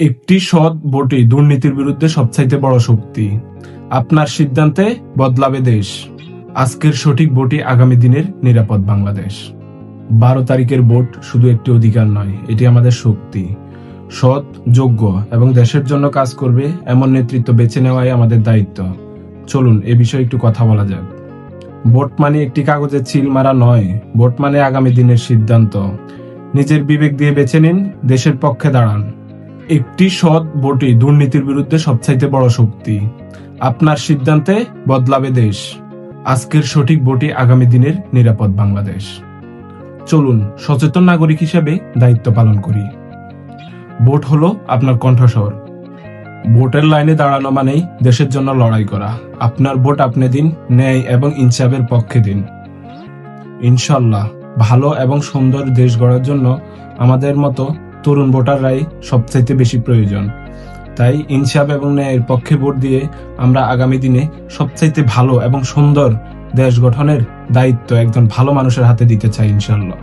একটি সৎ ভোটই দুর্নীতির বিরুদ্ধে সবচাইতে বড় শক্তি। আপনার সিদ্ধান্তে বদলাবে দেশ। আজকের সঠিক ভোটই আগামী দিনের নিরাপদ বাংলাদেশ। 12 তারিখের ভোট শুধু একটি অধিকার নয়, এটি আমাদের শক্তি। সৎ, যোগ্য এবং দেশের জন্য কাজ করবে এমন নেতৃত্ব বেছে নেওয়াই আমাদের দায়িত্ব। চলুন এ বিষয়ে একটু কথা বলা যাক। ভোট মানে একটি কাগজে চিল মারা নয়, ভোট মানে আগামী দিনের সিদ্ধান্ত। নিজের বিবেক দিয়ে বেছে নিন, দেশের পক্ষে দাঁড়ান। একটি সৎ ভোটই দুর্নীতির বিরুদ্ধে সবচাইতে বড় শক্তি। আপনার সিদ্ধান্তে বদলাবে দেশ। আজকের সঠিক ভোটই আগামী দিনের নিরাপদ বাংলাদেশ। চলুন সচেতন নাগরিক হিসেবে দায়িত্ব পালন করি। ভোট হলো আপনার কণ্ঠস্বর। ভোটের লাইনে দাঁড়ানো মানেই দেশের জন্য লড়াই করা। আপনার ভোট আপনি দিন, ন্যায় এবং ইনসাফের পক্ষে দিন। ইনশাল্লাহ ভালো এবং সুন্দর দেশ গড়ার জন্য আমাদের মতো তরুণ ভোটাররাই সবচাইতে বেশি প্রয়োজন। তাই ইনসাফ এবং ন্যায়ের পক্ষে ভোট দিয়ে আমরা আগামী দিনে সবচাইতে ভালো এবং সুন্দর দেশ গঠনের দায়িত্ব একজন ভালো মানুষের হাতে দিতে চাই ইনশাল্লাহ।